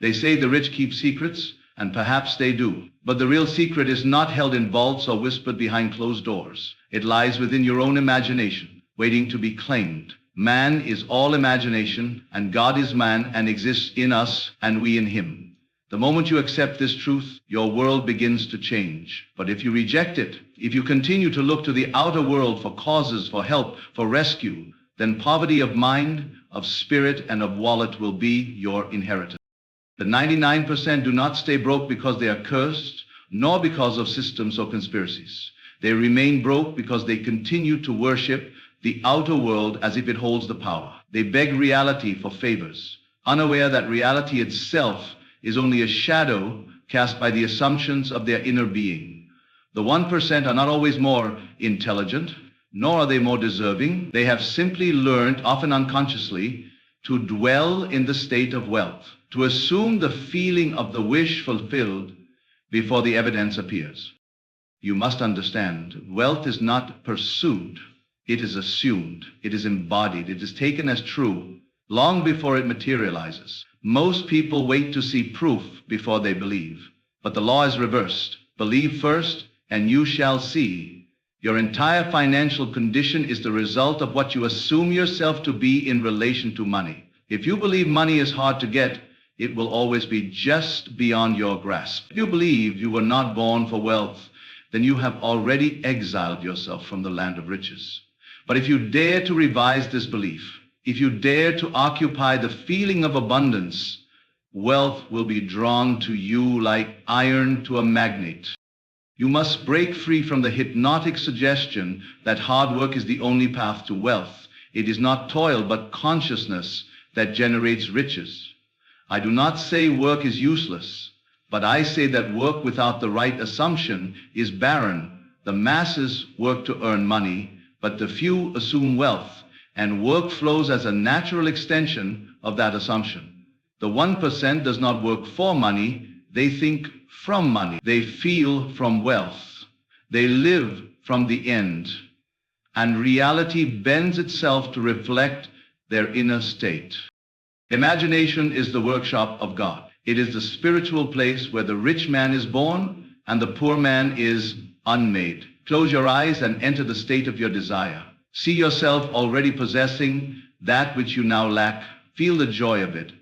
They say the rich keep secrets, and perhaps they do. But the real secret is not held in vaults or whispered behind closed doors. It lies within your own imagination, waiting to be claimed. Man is all imagination, and God is man and exists in us and we in him. The moment you accept this truth, your world begins to change. But if you reject it, if you continue to look to the outer world for causes, for help, for rescue, then poverty of mind, of spirit, and of wallet will be your inheritance. The 99% do not stay broke because they are cursed, nor because of systems or conspiracies. They remain broke because they continue to worship the outer world as if it holds the power. They beg reality for favors, unaware that reality itself is only a shadow cast by the assumptions of their inner being. The 1% are not always more intelligent, nor are they more deserving. They have simply learned, often unconsciously, to dwell in the state of wealth, to assume the feeling of the wish fulfilled before the evidence appears. You must understand, wealth is not pursued. It is assumed, it is embodied, it is taken as true long before it materializes. Most people wait to see proof before they believe, but the law is reversed. Believe first, and you shall see. Your entire financial condition is the result of what you assume yourself to be in relation to money. If you believe money is hard to get, it will always be just beyond your grasp. If you believe you were not born for wealth, then you have already exiled yourself from the land of riches. But if you dare to revise this belief, if you dare to occupy the feeling of abundance, wealth will be drawn to you like iron to a magnet. You must break free from the hypnotic suggestion that hard work is the only path to wealth. It is not toil, but consciousness that generates riches. I do not say work is useless, but I say that work without the right assumption is barren. The masses work to earn money, but the few assume wealth, and work flows as a natural extension of that assumption. The 1% does not work for money, they think from money. They feel from wealth. They live from the end. And reality bends itself to reflect their inner state. Imagination is the workshop of God. It is the spiritual place where the rich man is born and the poor man is unmade. Close your eyes and enter the state of your desire. See yourself already possessing that which you now lack. Feel the joy of it.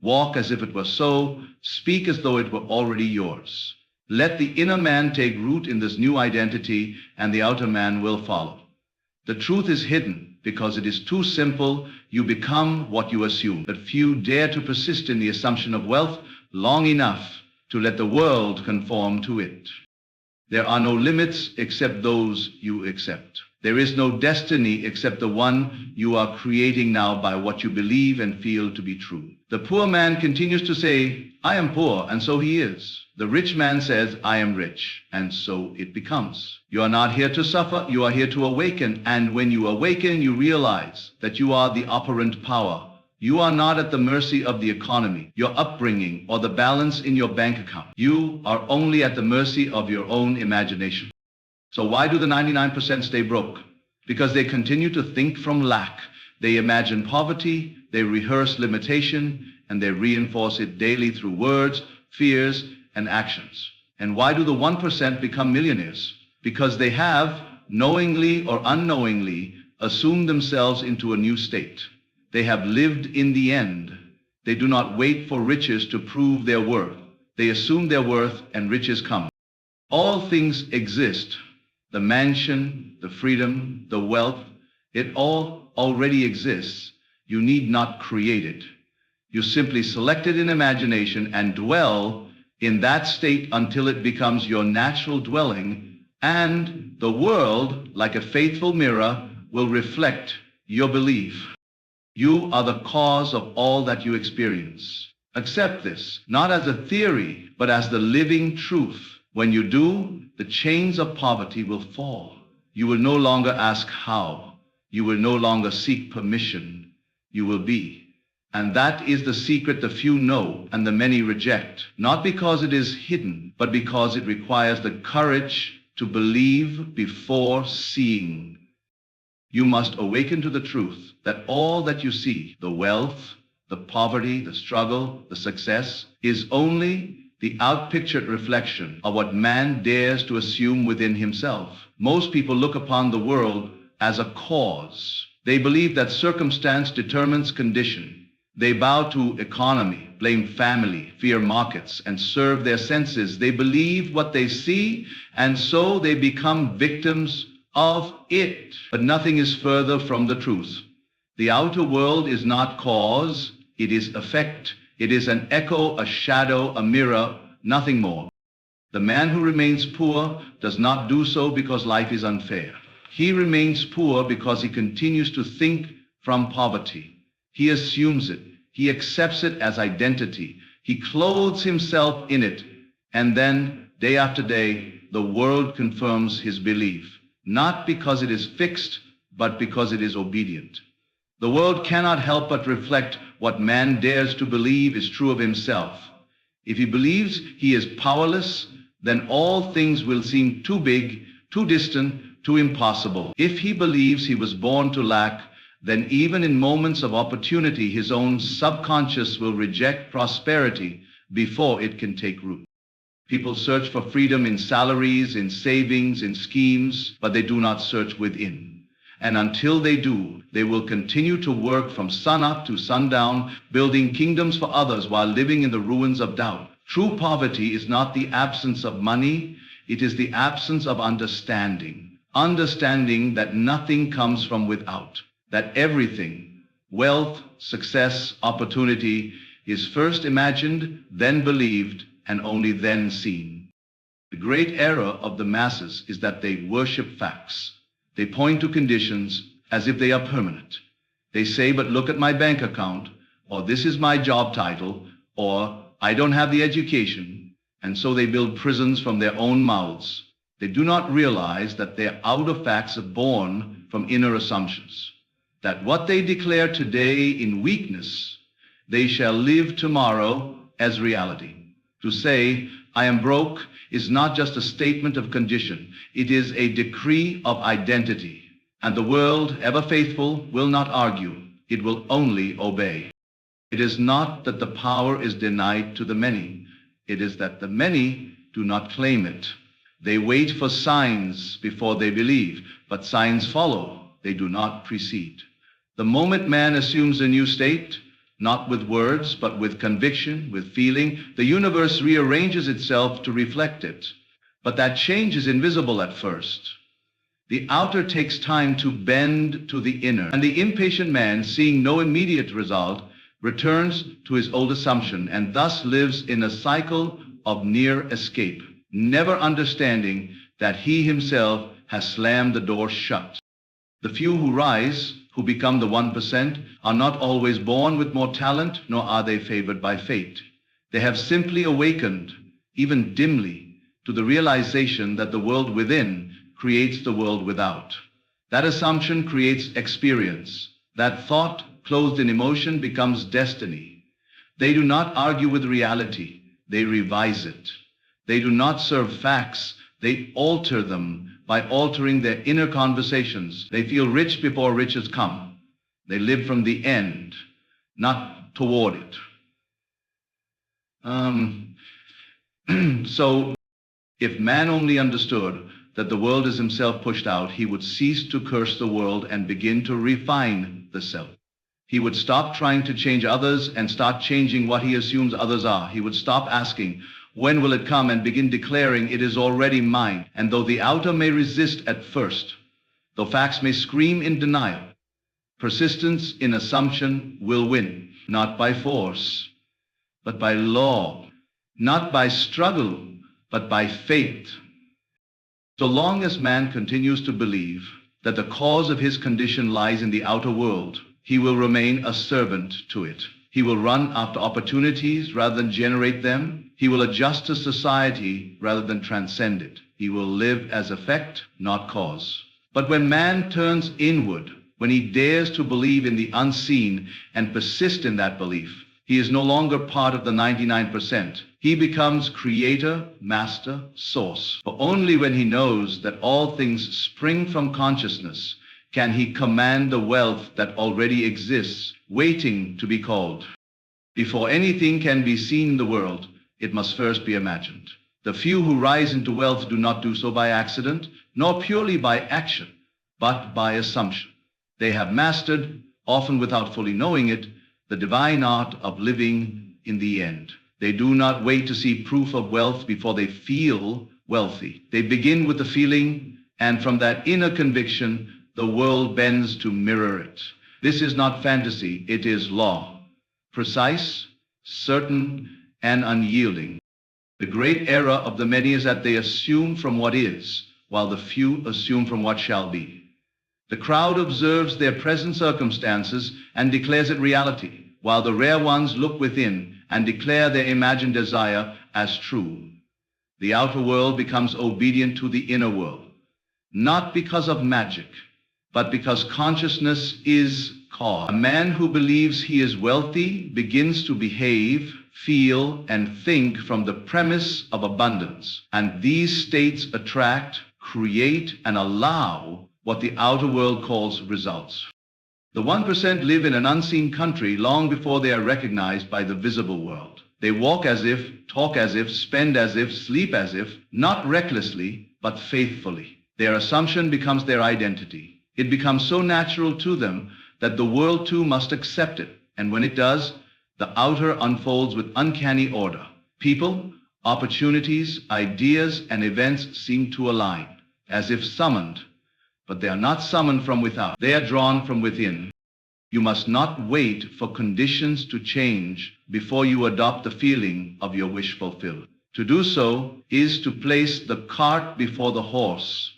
Walk as if it were so. Speak as though it were already yours. Let the inner man take root in this new identity, and the outer man will follow. The truth is hidden because it is too simple. You become what you assume. But few dare to persist in the assumption of wealth long enough to let the world conform to it. There are no limits except those you accept. There is no destiny except the one you are creating now by what you believe and feel to be true. The poor man continues to say, I am poor, and so he is. The rich man says, I am rich, and so it becomes. You are not here to suffer, you are here to awaken, and when you awaken, you realize that you are the operant power. You are not at the mercy of the economy, your upbringing, or the balance in your bank account. You are only at the mercy of your own imagination. So why do the 99% stay broke? Because they continue to think from lack. They imagine poverty, they rehearse limitation, and they reinforce it daily through words, fears, and actions. And why do the 1% become millionaires? Because they have, knowingly or unknowingly, assumed themselves into a new state. They have lived in the end. They do not wait for riches to prove their worth. They assume their worth and riches come. All things exist. The mansion, the freedom, the wealth, it all already exists. You need not create it. You simply select it in imagination and dwell in that state until it becomes your natural dwelling, and the world, like a faithful mirror, will reflect your belief. You are the cause of all that you experience. Accept this, not as a theory, but as the living truth. When you do, the chains of poverty will fall. You will no longer ask how. You will no longer seek permission. You will be. And that is the secret the few know and the many reject, not because it is hidden, but because it requires the courage to believe before seeing. You must awaken to the truth that all that you see, the wealth, the poverty, the struggle, the success, is only the outpictured reflection of what man dares to assume within himself. Most people look upon the world as a cause. They believe that circumstance determines condition. They bow to economy, blame family, fear markets, and serve their senses. They believe what they see, and so they become victims of it. But nothing is further from the truth. The outer world is not cause, it is effect. It is an echo, a shadow, a mirror, nothing more. The man who remains poor does not do so because life is unfair. He remains poor because he continues to think from poverty. He assumes it. He accepts it as identity. He clothes himself in it. And then, day after day, the world confirms his belief. Not because it is fixed, but because it is obedient. The world cannot help but reflect what man dares to believe is true of himself. If he believes he is powerless, then all things will seem too big, too distant, too impossible. If he believes he was born to lack, then even in moments of opportunity, his own subconscious will reject prosperity before it can take root. People search for freedom in salaries, in savings, in schemes, but they do not search within. And until they do, they will continue to work from sunup to sundown, building kingdoms for others while living in the ruins of doubt. True poverty is not the absence of money, it is the absence of understanding. Understanding that nothing comes from without, that everything, wealth, success, opportunity, is first imagined, then believed, and only then seen. The great error of the masses is that they worship facts. They point to conditions as if they are permanent. They say, but look at my bank account, or this is my job title, or I don't have the education, and so they build prisons from their own mouths. They do not realize that their outer facts are born from inner assumptions, that what they declare today in weakness, they shall live tomorrow as reality. To say, I am broke, is not just a statement of condition. It is a decree of identity. And the world, ever faithful, will not argue. It will only obey. It is not that the power is denied to the many. It is that the many do not claim it. They wait for signs before they believe, but signs follow. They do not precede. The moment man assumes a new state, not with words, but with conviction, with feeling, the universe rearranges itself to reflect it. But that change is invisible at first. The outer takes time to bend to the inner, and the impatient man, seeing no immediate result, returns to his old assumption and thus lives in a cycle of near escape, never understanding that he himself has slammed the door shut. The few who rise, who become the 1%, are not always born with more talent, nor are they favored by fate. They have simply awakened, even dimly, to the realization that the world within creates the world without. That assumption creates experience. That thought, clothed in emotion, becomes destiny. They do not argue with reality. They revise it. They do not serve facts. They alter them by altering their inner conversations. They feel rich before riches come. They live from the end, not toward it. So, if man only understood that the world is himself pushed out, he would cease to curse the world and begin to refine the self. He would stop trying to change others and start changing what he assumes others are. He would stop asking, when will it come, and begin declaring it is already mine. And though the outer may resist at first, though facts may scream in denial, persistence in assumption will win, not by force, but by law, not by struggle, but by faith. So long as man continues to believe that the cause of his condition lies in the outer world, he will remain a servant to it. He will run after opportunities rather than generate them. He will adjust to society rather than transcend it. He will live as effect, not cause. But when man turns inward, when he dares to believe in the unseen and persist in that belief, he is no longer part of the 99%. He becomes creator, master, source. For only when he knows that all things spring from consciousness can he command the wealth that already exists, waiting to be called. Before anything can be seen in the world, it must first be imagined. The few who rise into wealth do not do so by accident, nor purely by action, but by assumption. They have mastered, often without fully knowing it, the divine art of living in the end. They do not wait to see proof of wealth before they feel wealthy. They begin with the feeling, and from that inner conviction, the world bends to mirror it. This is not fantasy, it is law. Precise, certain, and unyielding. The great error of the many is that they assume from what is, while the few assume from what shall be. The crowd observes their present circumstances and declares it reality, while the rare ones look within and declare their imagined desire as true. The outer world becomes obedient to the inner world, not because of magic, but because consciousness is cause. A man who believes he is wealthy begins to behave, feel, and think from the premise of abundance, and these states attract, create, and allow what the outer world calls results. The 1% live in an unseen country long before they are recognized by the visible world. They walk as if, talk as if, spend as if, sleep as if, not recklessly, but faithfully. Their assumption becomes their identity. It becomes so natural to them that the world too must accept it, and when it does, the outer unfolds with uncanny order. People, opportunities, ideas, and events seem to align, as if summoned, but they are not summoned from without. They are drawn from within. You must not wait for conditions to change before you adopt the feeling of your wish fulfilled. To do so is to place the cart before the horse.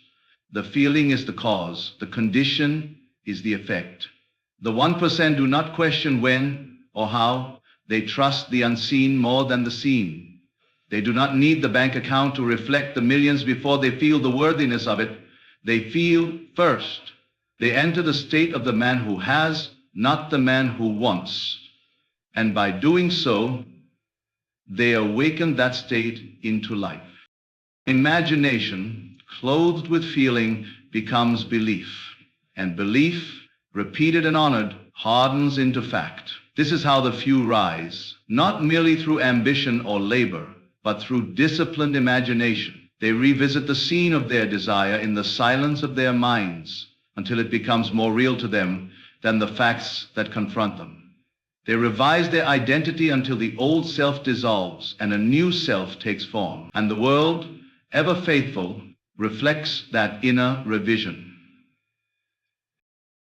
The feeling is the cause. The condition is the effect. The 1% do not question when or how. They trust the unseen more than the seen. They do not need the bank account to reflect the millions before they feel the worthiness of it. They feel first. They enter the state of the man who has, not the man who wants. And by doing so, they awaken that state into life. Imagination, clothed with feeling, becomes belief. And belief, repeated and honored, hardens into fact. This is how the few rise, not merely through ambition or labor, but through disciplined imagination. They revisit the scene of their desire in the silence of their minds until it becomes more real to them than the facts that confront them. They revise their identity until the old self dissolves and a new self takes form, and the world, ever faithful, reflects that inner revision.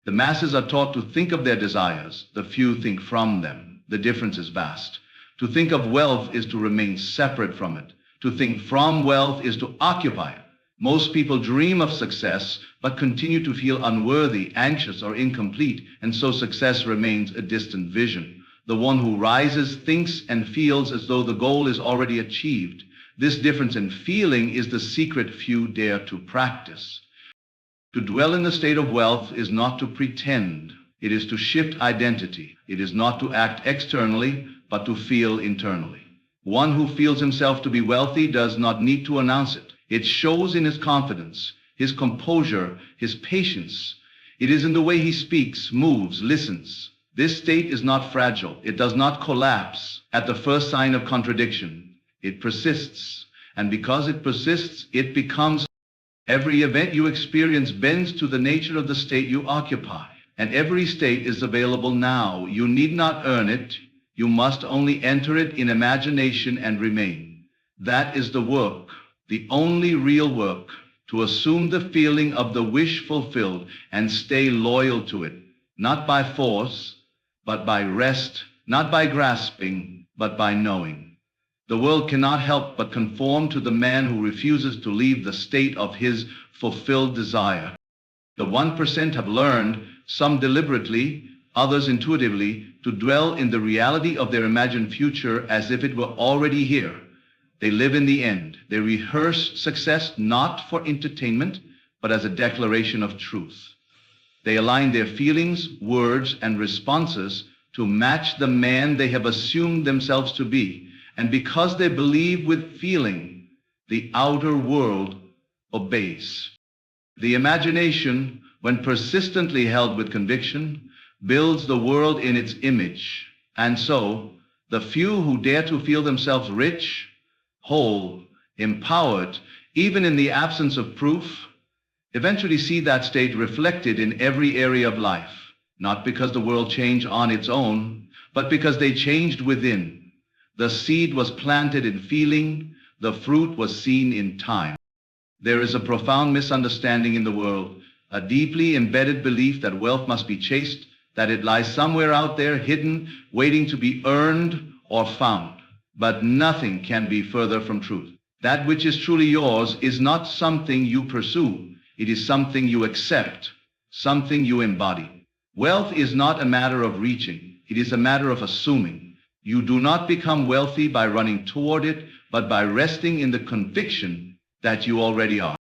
The masses are taught to think of their desires, the few think from them. The difference is vast. To think of wealth is to remain separate from it. To think from wealth is to occupy it. Most people dream of success, but continue to feel unworthy, anxious, or incomplete, and so success remains a distant vision. The one who rises thinks and feels as though the goal is already achieved. This difference in feeling is the secret few dare to practice. To dwell in the state of wealth is not to pretend. It is to shift identity. It is not to act externally, but to feel internally. One who feels himself to be wealthy does not need to announce it. It shows in his confidence, his composure, his patience. It is in the way he speaks, moves, listens. This state is not fragile. It does not collapse at the first sign of contradiction. It persists. And because it persists, it becomes. Every event you experience bends to the nature of the state you occupy. And every state is available now. You need not earn it. You must only enter it in imagination and remain. That is the work, the only real work, to assume the feeling of the wish fulfilled and stay loyal to it, not by force, but by rest, not by grasping, but by knowing. The world cannot help but conform to the man who refuses to leave the state of his fulfilled desire. The 1% have learned, some deliberately, others intuitively, to dwell in the reality of their imagined future as if it were already here. They live in the end. They rehearse success not for entertainment, but as a declaration of truth. They align their feelings, words, and responses to match the man they have assumed themselves to be. And because they believe with feeling, the outer world obeys. The imagination, when persistently held with conviction, builds the world in its image. And so, The few who dare to feel themselves rich, whole, empowered, even in the absence of proof, eventually see that state reflected in every area of life, not because the world changed on its own, but because they changed within. The seed was planted in feeling, the fruit was seen in time. There is a profound misunderstanding in the world, a deeply embedded belief that wealth must be chased, that it lies somewhere out there hidden, waiting to be earned or found. But nothing can be further from truth. That which is truly yours is not something you pursue. It is something you accept, something you embody. Wealth is not a matter of reaching. It is a matter of assuming. You do not become wealthy by running toward it, but by resting in the conviction that you already are.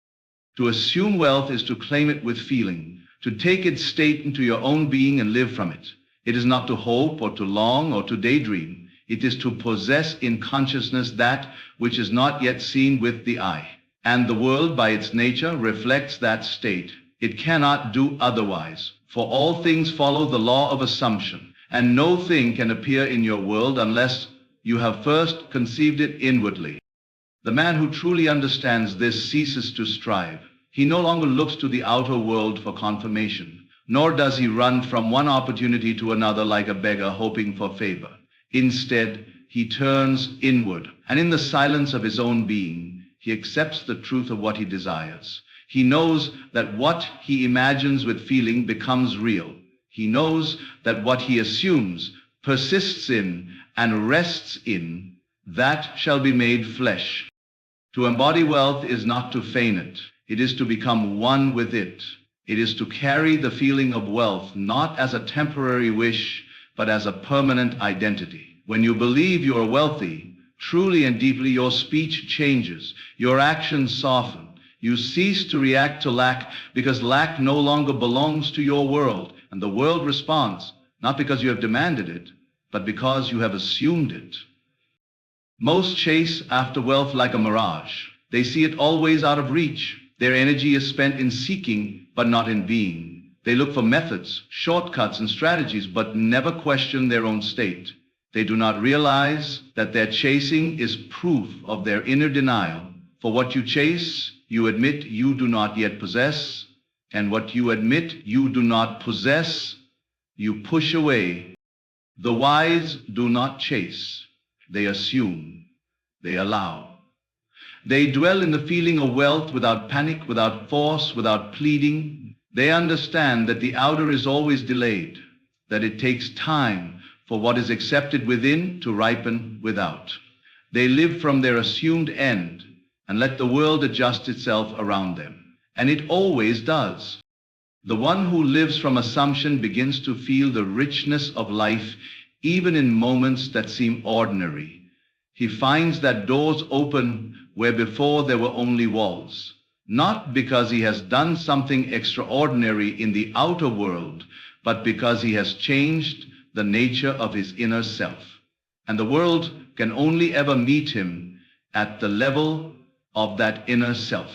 To assume wealth is to claim it with feeling, to take its state into your own being and live from it. It is not to hope or to long or to daydream. It is to possess in consciousness that which is not yet seen with the eye. And the world, by its nature, reflects that state. It cannot do otherwise, for all things follow the law of assumption, and no thing can appear in your world unless you have first conceived it inwardly. The man who truly understands this ceases to strive. He no longer looks to the outer world for confirmation, nor does he run from one opportunity to another like a beggar hoping for favor. Instead, he turns inward, and in the silence of his own being, he accepts the truth of what he desires. He knows that what he imagines with feeling becomes real. He knows that what he assumes, persists in, and rests in, that shall be made flesh. To embody wealth is not to feign it. It is to become one with it. It is to carry the feeling of wealth not as a temporary wish, but as a permanent identity. When you believe you are wealthy, truly and deeply, your speech changes, your actions soften. You cease to react to lack because lack no longer belongs to your world, and the world responds, not because you have demanded it, but because you have assumed it. Most chase after wealth like a mirage. They see it always out of reach. Their energy is spent in seeking, but not in being. They look for methods, shortcuts, and strategies, but never question their own state. They do not realize that their chasing is proof of their inner denial. For what you chase, you admit you do not yet possess, and what you admit you do not possess, you push away. The wise do not chase. They assume. They allow. They dwell in the feeling of wealth without panic, without force, without pleading. They understand that the outer is always delayed, that it takes time for what is accepted within to ripen without. They live from their assumed end and let the world adjust itself around them. And it always does. The one who lives from assumption begins to feel the richness of life even in moments that seem ordinary. He finds that doors open where before there were only walls, not because he has done something extraordinary in the outer world, but because he has changed the nature of his inner self. And the world can only ever meet him at the level of that inner self.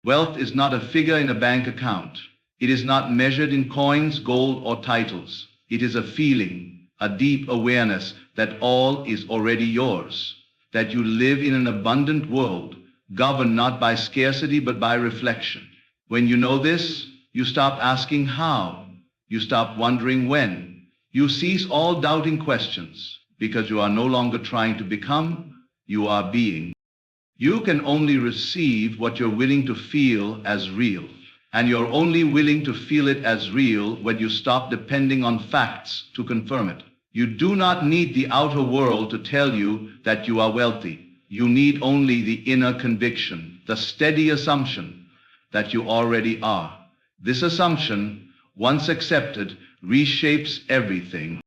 Wealth is not a figure in a bank account. It is not measured in coins, gold, or titles. It is a feeling, a deep awareness that all is already yours, that you live in an abundant world, governed not by scarcity but by reflection. When you know this, you stop asking how. You stop wondering when. You cease all doubting questions, because you are no longer trying to become, you are being. You can only receive what you're willing to feel as real, and you're only willing to feel it as real when you stop depending on facts to confirm it. You do not need the outer world to tell you that you are wealthy. You need only the inner conviction, the steady assumption that you already are. This assumption, once accepted, reshapes everything.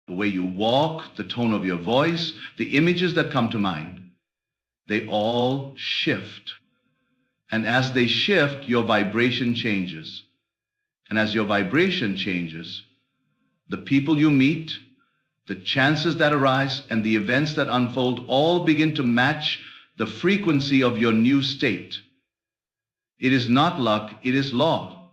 The way you walk, the tone of your voice, the images that come to mind, they all shift. And as they shift, your vibration changes. And as your vibration changes, the people you meet, the chances that arise, and the events that unfold all begin to match the frequency of your new state. It is not luck, it is law.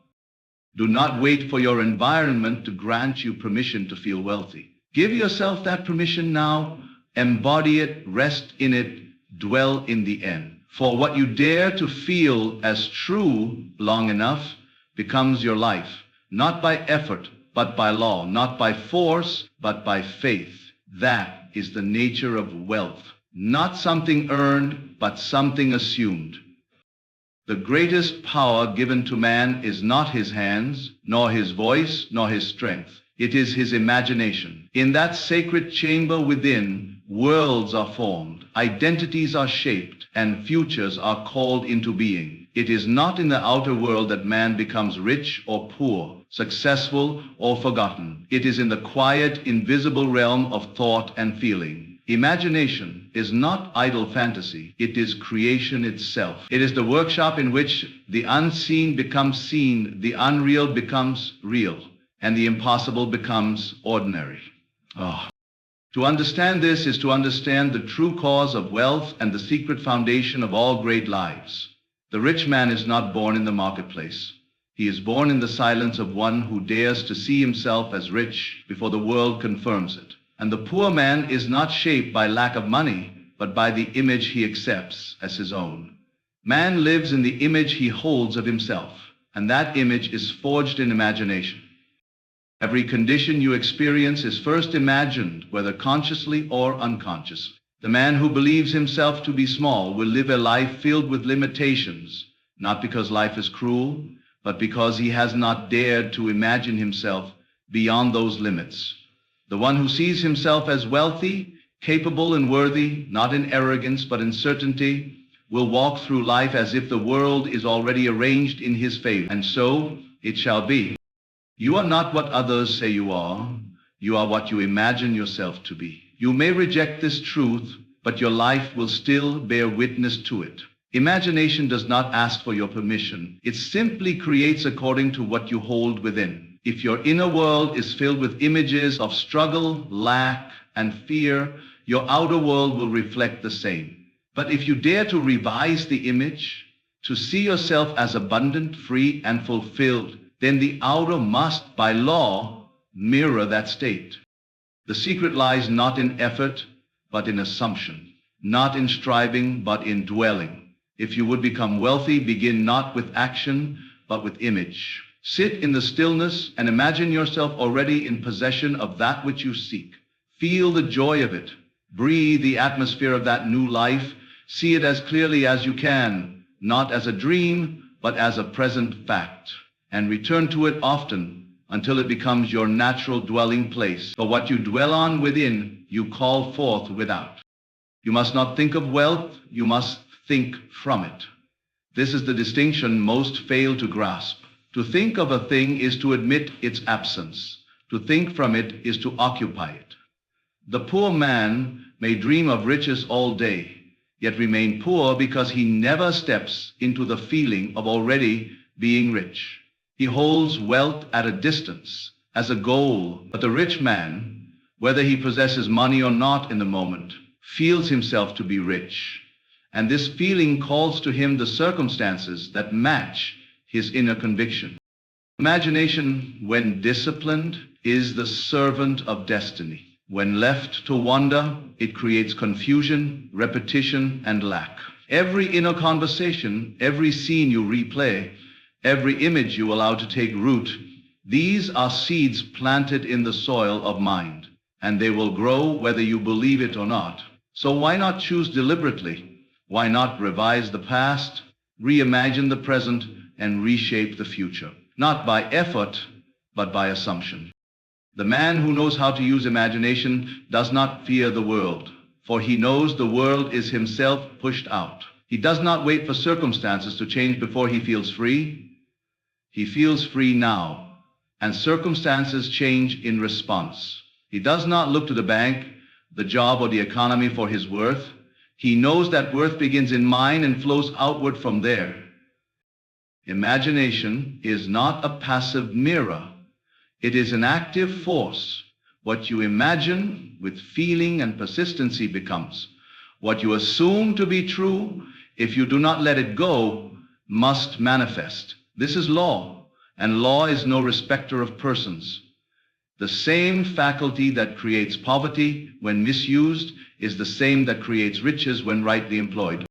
Do not wait for your environment to grant you permission to feel wealthy. Give yourself that permission now. Embody it, rest in it, dwell in the end. For what you dare to feel as true long enough becomes your life, not by effort, but by law, not by force, but by faith. That is the nature of wealth, not something earned, but something assumed. The greatest power given to man is not his hands, nor his voice, nor his strength. It is his imagination. In that sacred chamber within, worlds are formed, identities are shaped, and futures are called into being. It is not in the outer world that man becomes rich or poor, successful or forgotten. It is in the quiet, invisible realm of thought and feeling. Imagination is not idle fantasy. It is creation itself. It is the workshop in which the unseen becomes seen, the unreal becomes real, and the impossible becomes ordinary. To understand this is to understand the true cause of wealth and the secret foundation of all great lives. The rich man is not born in the marketplace. He is born in the silence of one who dares to see himself as rich before the world confirms it. And the poor man is not shaped by lack of money, but by the image he accepts as his own. Man lives in the image he holds of himself, and that image is forged in imagination. Every condition you experience is first imagined, whether consciously or unconsciously. The man who believes himself to be small will live a life filled with limitations, not because life is cruel, but because he has not dared to imagine himself beyond those limits. The one who sees himself as wealthy, capable and worthy, not in arrogance but in certainty, will walk through life as if the world is already arranged in his favor, and so it shall be. You are not what others say you are. You are what you imagine yourself to be. You may reject this truth, but your life will still bear witness to it. Imagination does not ask for your permission. It simply creates according to what you hold within. If your inner world is filled with images of struggle, lack, and fear, your outer world will reflect the same. But if you dare to revise the image, to see yourself as abundant, free, and fulfilled, then the outer must, by law, mirror that state. The secret lies not in effort, but in assumption, not in striving, but in dwelling. If you would become wealthy, begin not with action, but with image. Sit in the stillness and imagine yourself already in possession of that which you seek. Feel the joy of it. Breathe the atmosphere of that new life. See it as clearly as you can, not as a dream, but as a present fact. And return to it often until it becomes your natural dwelling place. For what you dwell on within, you call forth without. You must not think of wealth, you must think from it. This is the distinction most fail to grasp. To think of a thing is to admit its absence. To think from it is to occupy it. The poor man may dream of riches all day, yet remain poor because he never steps into the feeling of already being rich. He holds wealth at a distance, as a goal, but the rich man, whether he possesses money or not in the moment, feels himself to be rich, and this feeling calls to him the circumstances that match his inner conviction. Imagination, when disciplined, is the servant of destiny. When left to wander, it creates confusion, repetition, and lack. Every inner conversation, every scene you replay, every image you allow to take root, these are seeds planted in the soil of mind, and they will grow whether you believe it or not. So why not choose deliberately? Why not revise the past, reimagine the present, and reshape the future? Not by effort, but by assumption. The man who knows how to use imagination does not fear the world, for he knows the world is himself pushed out. He does not wait for circumstances to change before he feels free. He feels free now, and circumstances change in response. He does not look to the bank, the job, or the economy for his worth. He knows that worth begins in mind and flows outward from there. Imagination is not a passive mirror. It is an active force. What you imagine with feeling and persistency becomes. What you assume to be true, if you do not let it go, must manifest. This is law, and law is no respecter of persons. The same faculty that creates poverty when misused is the same that creates riches when rightly employed.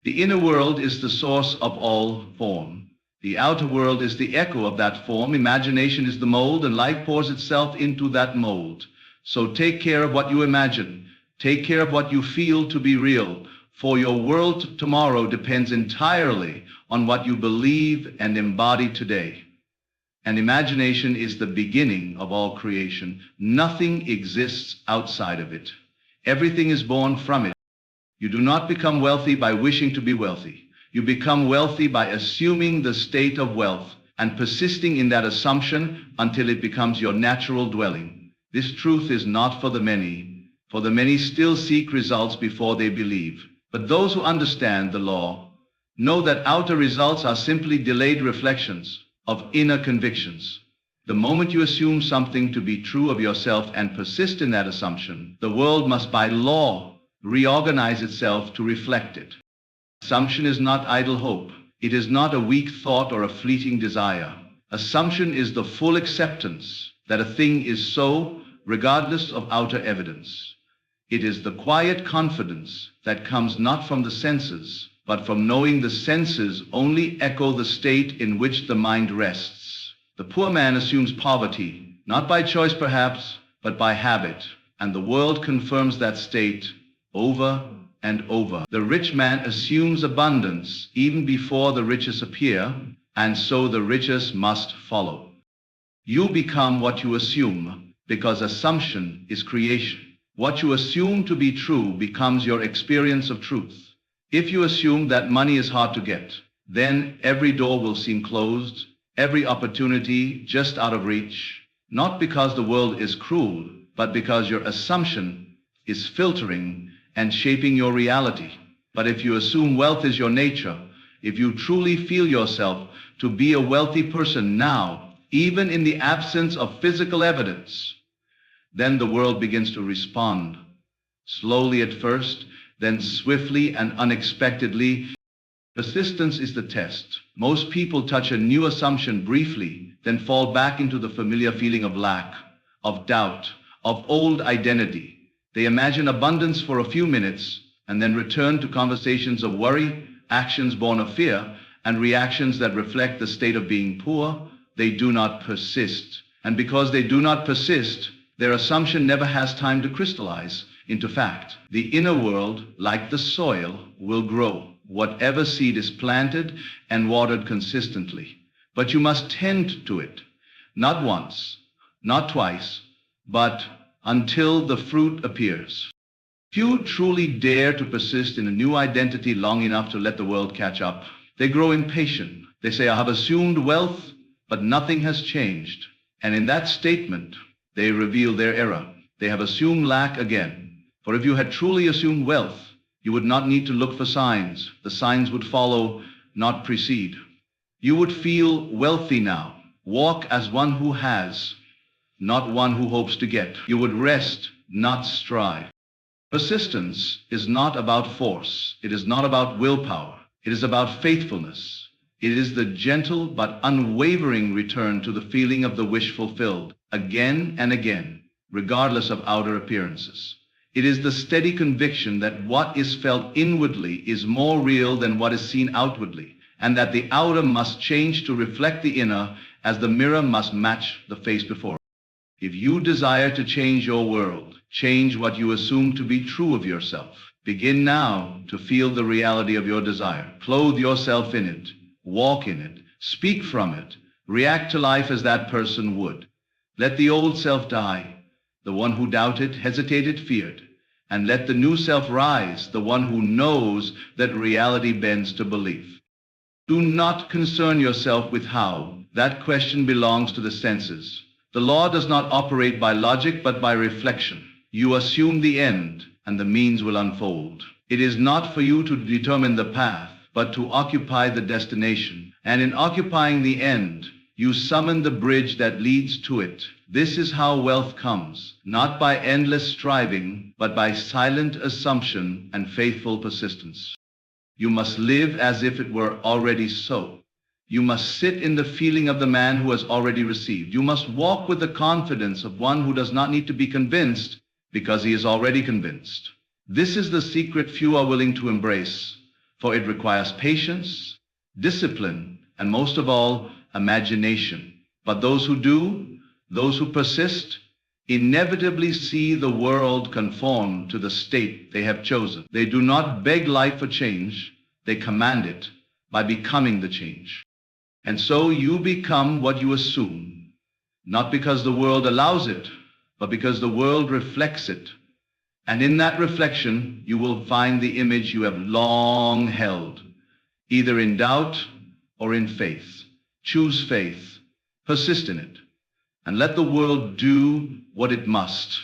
The inner world is the source of all form. The outer world is the echo of that form. Imagination is the mold, and life pours itself into that mold. So take care of what you imagine. Take care of what you feel to be real, for your world tomorrow depends entirely on what you believe and embody today. And imagination is the beginning of all creation. Nothing exists outside of it. Everything is born from it. You do not become wealthy by wishing to be wealthy. You become wealthy by assuming the state of wealth and persisting in that assumption until it becomes your natural dwelling. This truth is not for the many, for the many still seek results before they believe. But those who understand the law know that outer results are simply delayed reflections of inner convictions. The moment you assume something to be true of yourself and persist in that assumption, the world must by law reorganize itself to reflect it. Assumption is not idle hope. It is not a weak thought or a fleeting desire. Assumption is the full acceptance that a thing is so, regardless of outer evidence. It is the quiet confidence that comes not from the senses, but from knowing the senses only echo the state in which the mind rests. The poor man assumes poverty, not by choice perhaps, but by habit, and the world confirms that state over and over. The rich man assumes abundance even before the riches appear, and so the riches must follow. You become what you assume, because assumption is creation. What you assume to be true becomes your experience of truth. If you assume that money is hard to get, then every door will seem closed, every opportunity just out of reach, not because the world is cruel, but because your assumption is filtering and shaping your reality. But if you assume wealth is your nature, if you truly feel yourself to be a wealthy person now, even in the absence of physical evidence, then the world begins to respond. Slowly at first, then swiftly and unexpectedly. Persistence is the test. Most people touch a new assumption briefly, then fall back into the familiar feeling of lack, of doubt, of old identity. They imagine abundance for a few minutes and then return to conversations of worry, actions born of fear, and reactions that reflect the state of being poor. They do not persist. And because they do not persist, their assumption never has time to crystallize into fact. The inner world, like the soil, will grow, whatever seed is planted and watered consistently. But you must tend to it, not once, not twice, but until the fruit appears. Few truly dare to persist in a new identity long enough to let the world catch up. They grow impatient. They say, I have assumed wealth, but nothing has changed. And in that statement, they reveal their error. They have assumed lack again. For if you had truly assumed wealth, you would not need to look for signs. The signs would follow, not precede. You would feel wealthy now. Walk as one who has, not one who hopes to get. You would rest, not strive. Persistence is not about force. It is not about willpower. It is about faithfulness. It is the gentle but unwavering return to the feeling of the wish fulfilled, again and again, regardless of outer appearances. It is the steady conviction that what is felt inwardly is more real than what is seen outwardly, and that the outer must change to reflect the inner as the mirror must match the face before. If you desire to change your world, change what you assume to be true of yourself. Begin now to feel the reality of your desire. Clothe yourself in it. Walk in it. Speak from it. React to life as that person would. Let the old self die, the one who doubted, hesitated, feared, and let the new self rise, the one who knows that reality bends to belief. Do not concern yourself with how. That question belongs to the senses. The law does not operate by logic, but by reflection. You assume the end, and the means will unfold. It is not for you to determine the path, but to occupy the destination. And in occupying the end, you summon the bridge that leads to it. This is how wealth comes, not by endless striving, but by silent assumption and faithful persistence. You must live as if it were already so. You must sit in the feeling of the man who has already received. You must walk with the confidence of one who does not need to be convinced because he is already convinced. This is the secret few are willing to embrace, for it requires patience, discipline, and most of all, imagination. But those who do, those who persist, inevitably see the world conform to the state they have chosen. They do not beg life for change, they command it by becoming the change. And so you become what you assume, not because the world allows it, but because the world reflects it. And in that reflection, you will find the image you have long held, either in doubt or in faith. Choose faith, persist in it, and let the world do what it must.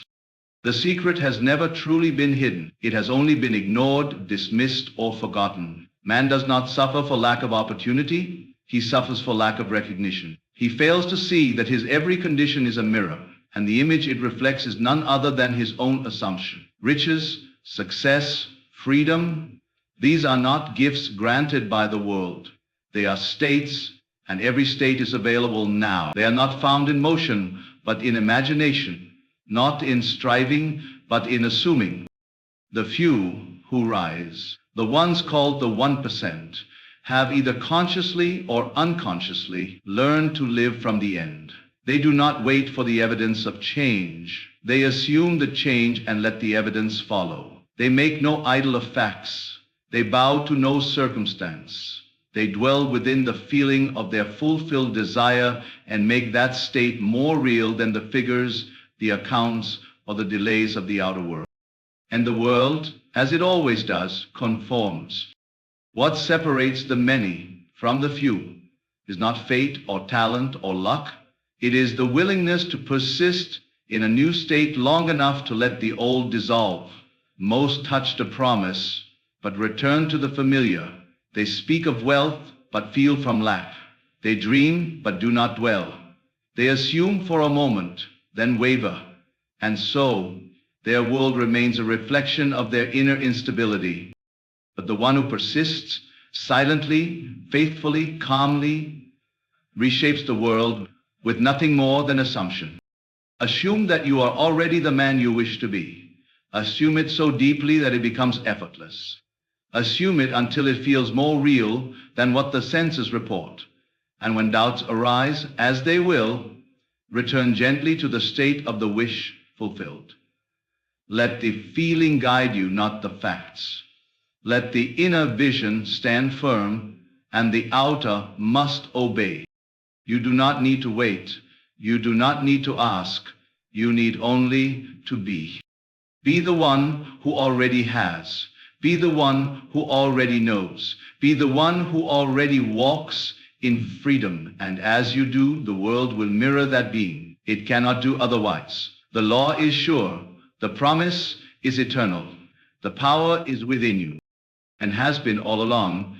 The secret has never truly been hidden. It has only been ignored, dismissed, or forgotten. Man does not suffer for lack of opportunity. He suffers for lack of recognition. He fails to see that his every condition is a mirror, and the image it reflects is none other than his own assumption. Riches, success, freedom, these are not gifts granted by the world. They are states, and every state is available now. They are not found in motion, but in imagination, not in striving, but in assuming. The few who rise, the ones called the 1%, have either consciously or unconsciously learned to live from the end. They do not wait for the evidence of change. They assume the change and let the evidence follow. They make no idol of facts. They bow to no circumstance. They dwell within the feeling of their fulfilled desire and make that state more real than the figures, the accounts, or the delays of the outer world. And the world, as it always does, conforms. What separates the many from the few is not fate or talent or luck. It is the willingness to persist in a new state long enough to let the old dissolve. Most touch the promise, but return to the familiar. They speak of wealth, but feel from lack. They dream, but do not dwell. They assume for a moment, then waver. And so, their world remains a reflection of their inner instability. But the one who persists, silently, faithfully, calmly, reshapes the world with nothing more than assumption. Assume that you are already the man you wish to be. Assume it so deeply that it becomes effortless. Assume it until it feels more real than what the senses report. And when doubts arise, as they will, return gently to the state of the wish fulfilled. Let the feeling guide you, not the facts. Let the inner vision stand firm, and the outer must obey. You do not need to wait. You do not need to ask. You need only to be. Be the one who already has. Be the one who already knows. Be the one who already walks in freedom. And as you do, the world will mirror that being. It cannot do otherwise. The law is sure. The promise is eternal. The power is within you and has been all along.